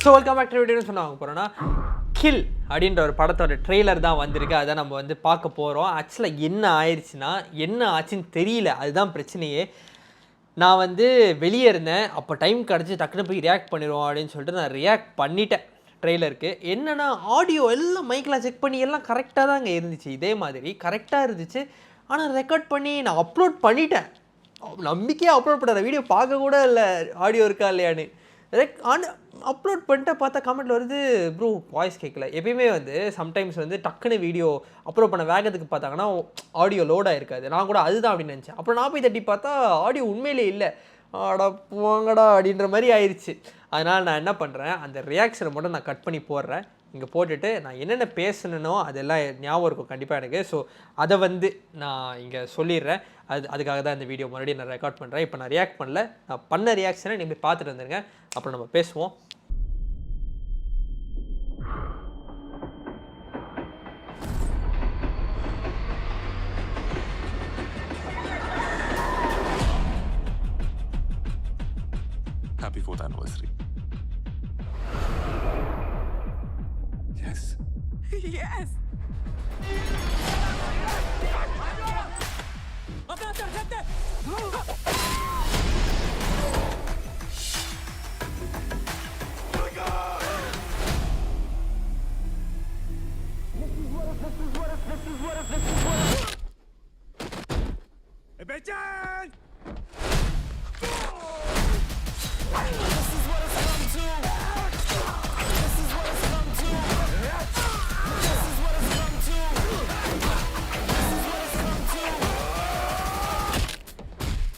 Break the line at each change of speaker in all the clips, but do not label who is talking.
So welcome back to வீடியோன்னு சொன்னாங்க போகிறோன்னா கில் அப்படின்ற ஒரு படத்தோட ட்ரெய்லர் தான் வந்திருக்கு. அதை நம்ம வந்து பார்க்க போகிறோம். ஆக்சுவலாக என்ன ஆயிடுச்சுன்னா என்ன ஆச்சுன்னு தெரியல, அதுதான் பிரச்சனையே. நான் வந்து வெளியே இருந்தேன், அப்போ டைம் கிடச்சி டக்குன்னு போய் ரியாக்ட் பண்ணிடுவோம் அப்படின்னு சொல்லிட்டு நான் ரியாக்ட் பண்ணிட்டேன் ட்ரெய்லருக்கு. என்னென்னா ஆடியோ எல்லாம் மைக்கெலாம் செக் பண்ணி எல்லாம் கரெக்டாக தான் அங்கே இருந்துச்சு, இதே மாதிரி கரெக்டாக இருந்துச்சு. ஆனால் ரெக்கார்ட் பண்ணி நான் அப்லோட் பண்ணிட்டேன். நம்பிக்கையாக அப்லோட் பண்ணுற வீடியோ பார்க்க கூட இல்லை ஆடியோ இருக்கா இல்லையான்னு. அப்லோட் பண்ணிட்டு பார்த்தா கமெண்ட்டில் வருது ப்ரோ வாய்ஸ் கேட்கல. எப்பயுமே வந்து சம்டைம்ஸ் வந்து டக்குன்னு வீடியோ அப்லோட் பண்ண வேகத்துக்கு பார்த்தாங்கன்னா ஆடியோ லோடாக இருக்காது. நான் கூட அதுதான் அப்படின்னு நினச்சேன். அப்புறம் நான் போய் தட்டி பார்த்தா ஆடியோ உண்மையிலே இல்லை. ஆடா போங்கடா அப்படின்ற மாதிரி ஆயிடுச்சு. அதனால் நான் என்ன பண்ணுறேன், அந்த ரியாக்ஷனை மட்டும் நான் கட் பண்ணி போடுறேன். இங்கே போட்டுட்டு நான் என்னென்ன பேசணுனோ அதெல்லாம் ஞாபகம் இருக்கும் கண்டிப்பாக எனக்கு. ஸோ அதை வந்து நான் இங்கே சொல்லிடுறேன். அதுக்காக தான் இந்த வீடியோ மறுபடியும் நான் ரெக்கார்ட் பண்ணுறேன். இப்போ நான் ரியாக்ட் பண்ணல, நான் பண்ண ரியாக்ஷனை நீங்கள் பார்த்துட்டு வந்துருங்க, அப்புறம் நம்ம பேசுவோம்.
Happy 4th anniversary. Yes.
Yes. Hey, Bechan!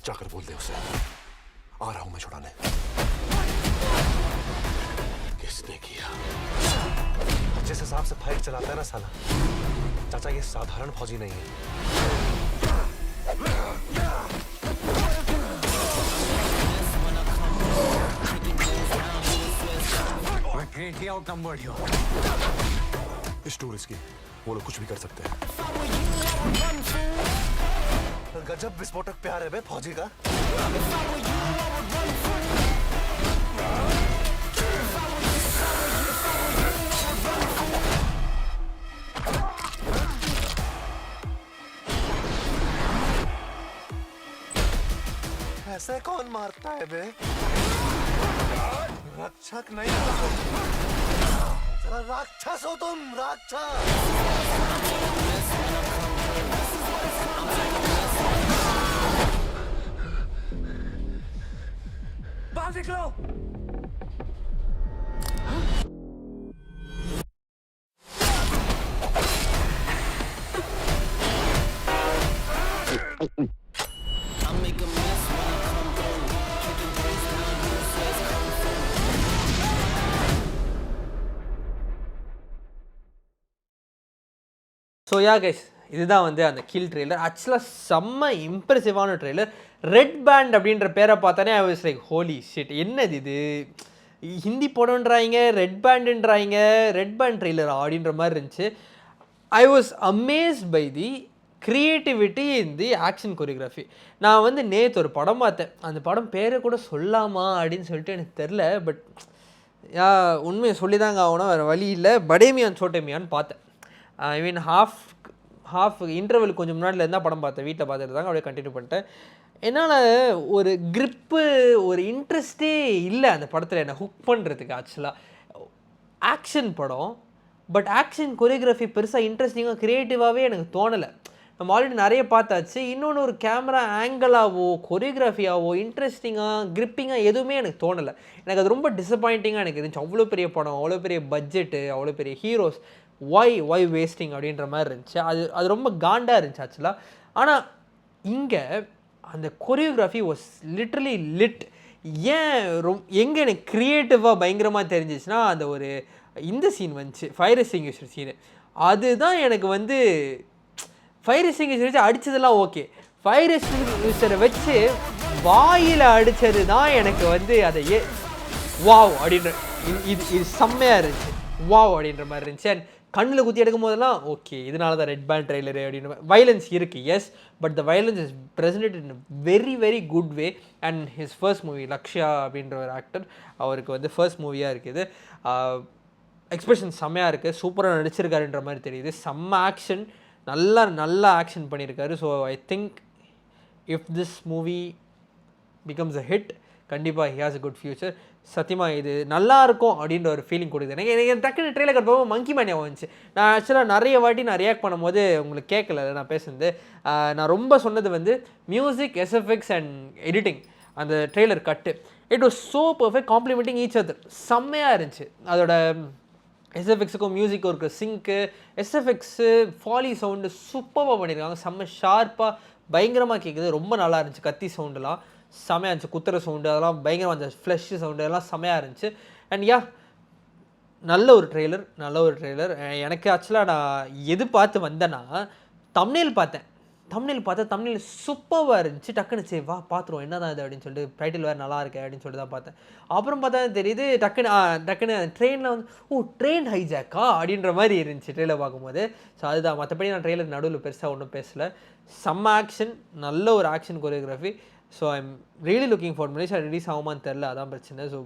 जाकर बोल दे उसे आ रहा हूं मैं छुड़ाने। किसने किया?
जिस हिसाब से फाइट चलाता है ना साला, चाचा ये साधारण फौजी नहीं है।
मैं greatly outnumbered you.
इस टूरिस्ट की वो लोग कुछ भी कर सकते हैं।
गजब विस्फोटक प्यार है बे फौजी का। ऐसे कौन मारता है बे? रक्षक नहीं, राक्षस हो तुम, राक्षस।
बाहर निकलो।
ஸோ யா கைஸ், இதுதான் வந்து அந்த கில் ட்ரெய்லர். ஆக்சுவலாக செம்ம இம்ப்ரெசிவான ட்ரெய்லர். ரெட் பேண்ட் அப்படின்ற பேரை பார்த்தானே I was like holy shit, என்னது இது, ஹிந்தி படம்ன்றாங்க, ரெட் பேண்டுன்றாங்க, ரெட் பேண்ட் ட்ரெய்லர் அப்படின்ற மாதிரி இருந்துச்சு. I was amazed by the creativity in the action choreography. நான் வந்து நேற்று ஒரு படம் பார்த்தேன், அந்த படம் பேரை கூட சொல்லாமா அப்படின்னு சொல்லிட்டு எனக்கு தெரில. பட் உண்மையை சொல்லி தாங்க ஆகணும், வேறு வழி இல்லை. படேமியான் சோட்டேமியான்னு பார்த்தேன். ஐ மீன் ஹாஃப் இன்டர்வல் கொஞ்சம் முன்னாடியில் இருந்தால் படம் பார்த்தேன், வீட்டில் பார்த்துட்டு தாங்க அப்படியே கண்டினியூ பண்ணிட்டேன். என்னால் ஒரு க்ரிப்பு, ஒரு இன்ட்ரெஸ்டே இல்லை அந்த படத்தில் என்னை ஹுக் பண்ணுறதுக்கு. ஆக்சுவலாக ஆக்ஷன் படம், பட் ஆக்ஷன் கொரியோகிராஃபி பெருசாக இன்ட்ரெஸ்டிங்காக க்ரியேட்டிவாகவே எனக்கு தோணலை. நம்ம ஆல்ரெடி நிறைய பார்த்தாச்சு. இன்னொன்று ஒரு கேமரா ஆங்கிளாவோ கொரியோகிராஃபியாவோ இன்ட்ரெஸ்டிங்காக க்ரிப்பிங்காக எதுவுமே எனக்கு தோணலை. எனக்கு அது ரொம்ப டிசப்பாயிண்டிங்காக எனக்கு இருந்துச்சு. அவ்வளோ பெரிய படம், அவ்வளோ பெரிய பட்ஜெட்டு, அவ்வளோ பெரிய ஹீரோஸ், ஒய் வேஸ்டிங் அப்படின்ற மாதிரி இருந்துச்சு. அது ரொம்ப காண்டாக இருந்துச்சு ஆக்சுவலாக. ஆனால் இங்கே அந்த கொரியோகிராஃபி வாஸ் லிட்ரலி லிட். எங்கே எனக்கு க்ரியேட்டிவாக பயங்கரமாக தெரிஞ்சிச்சுன்னா அந்த ஒரு இந்த சீன் வந்துச்சு, ஃபயர் எக்ஸ்டிங்விஷர் சீனு. அதுதான் எனக்கு வந்து ஃபயர் எக்ஸ்டிங்விஷர் வச்சு அடித்ததெல்லாம் ஓகே, ஃபயர் எக்ஸ்டிங்விஷரை வச்சு வாயில் அடித்தது தான் எனக்கு வந்து அதை வாவ் அப்படின்ற இது செம்மையாக இருந்துச்சு. வாவ் அப்படின்ற மாதிரி இருந்துச்சு. அண்ட் கண்ணில் குத்தி எடுக்கும் போதெல்லாம் ஓகே இதனால தான் ரெட் பேண்ட் ட்ரெய்லரு அப்படின்னு வைலன்ஸ் இருக்குது yes but the violence is presented in very very good way and his first movie Lakshya அப்படின்ற ஒரு ஆக்டர் அவருக்கு வந்து ஃபர்ஸ்ட் மூவியாக இருக்குது எக்ஸ்பிரஷன் செம்மையாக இருக்குது சூப்பராக நடிச்சிருக்காருன்ற மாதிரி தெரியுது செம்ம ஆக்ஷன் நல்லா ஆக்ஷன் பண்ணியிருக்காரு so I think if this movie becomes a hit கண்டிப்பாக he has a good future சத்தியமாக இது நல்லா இருக்கும் அப்படின்ற ஒரு ஃபீலிங் கொடுக்குது எனக்கு டக்குன்னு ட்ரெயிலர் கட்டும்போது மங்கி மேன் வந்துச்சு நான் ஆக்சுவலாக நிறைய வாட்டி நான் ரியாக்ட் பண்ணும்போது உங்களுக்கு கேட்கல நான் பேசுனது நான் ரொம்ப சொன்னது வந்து மியூசிக் எஸ்எஃப்எக்ஸ் அண்ட் எடிட்டிங் அந்த trailer cut it was so perfect complimenting each other செம்மையாக இருந்துச்சு அதோட எஸ்எஃப்எக்ஸுக்கும் மியூசிக்கும் இருக்க சிங்க்கு எஸ்எஃப்எக்ஸு ஃபாலி சவுண்டு சூப்பராக பண்ணியிருக்காங்க செம்ம ஷார்ப்பாக பயங்கரமாக கேட்குது ரொம்ப நல்லா இருந்துச்சு கத்தி சவுண்டுலாம் செமையாக இருந்துச்சு குத்துற சவுண்டு அதெல்லாம் பயங்கரமாக இருந்துச்சு ஃப்ளஷ் சவுண்டு அதெல்லாம் செமையாக இருந்துச்சு அண்ட் யா நல்ல ஒரு ட்ரெய்லர் எனக்கு ஆக்சுவலாக நான் எது பார்த்து வந்தேன்னா தம்ப்நெயில் பார்த்தா தம்ப்நெயில் சூப்பராக இருந்துச்சு டக்குன்னு சரி வா பார்த்துருவோம் என்ன தான் இது அப்படின்னு சொல்லிட்டு டைட்டில் வேறு நல்லா இருக்கு அப்படின்னு சொல்லிட்டு தான் பார்த்தேன் அப்புறம் பார்த்தா தெரியுது டக்குன்னு ட்ரெயினில் வந்து ட்ரெயின் ஹைஜாக்கா அப்படின்ற மாதிரி இருந்துச்சு ட்ரெயிலர் பார்க்கும்போது ஸோ அதுதான் மற்றபடி நான் ட்ரெய்லர் நடுவில் பெருசாக ஒன்றும் பேசலை செம்ம ஆக்ஷன் நல்ல ஒரு action choreography so I am really looking for Malaysia release ஆகுமான்னு தெரில அதான் பிரச்சனை ஸோ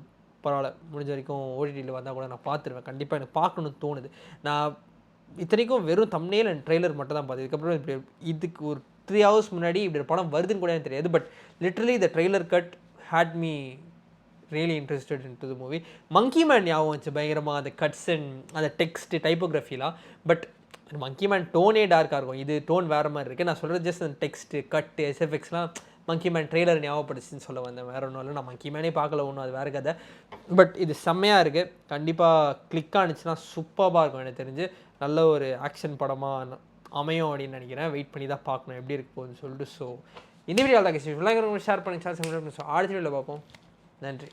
பரவாயில்ல முடிஞ்ச வரைக்கும் ஓடிடியில் வந்தால் கூட நான் பார்த்துருவேன் கண்டிப்பாக எனக்கு பார்க்கணும்னு தோணுது நான் இத்தனைக்கும் வெறும் தம்ப்நெயில் அண்ட் ட்ரெய்லர் மட்டும் தான் பார்த்தேன் இதுக்கப்புறம் இப்படி இதுக்கு ஒரு 3 hours முன்னாடி இப்படி ஒரு படம் வருதுன்னு கூட எனக்கு தெரியாது but literally the trailer cut had me really interested in to the movie monkey man ஞாபகம் வச்சு பயங்கரமாக அந்த கட்ஸ் அண்ட் அந்த டெக்ஸ்ட் டைப்போகிராஃபிலாம் பட் மங்கி மேன் டோனே டார்க்காக இருக்கும் இது டோன் வேறு மாதிரி இருக்குது நான் சொல்கிறது ஜஸ்ட் அந்த டெக்ஸ்ட்டு கட்டு எஸ்எஃப்எக்ஸ்லாம் மங்கி மேன் ட்ரெய்லர் ஞாபகப்படுச்சுன்னு சொல்ல வந்தேன் வேறு ஒன்றும் இல்லை நான் மங்கி மேனே பார்க்கல ஒன்றும் அது வேறு கதை பட் இது செம்மையாக இருக்குது கண்டிப்பாக கிளிக் ஆனிச்சுன்னா சூப்பராக இருக்கும் எனக்கு தெரிஞ்சு நல்ல ஒரு ஆக்ஷன் படமாக அமையும் அப்படின்னு நினைக்கிறேன் வெயிட் பண்ணி தான் பார்க்கணும் எப்படி இருக்கு போகுதுன்னு சொல்லிட்டு ஸோ இந்த வீடியோ தான் ஷேர் பண்ணி அடுத்த வீடியோவில் பார்ப்போம் நன்றி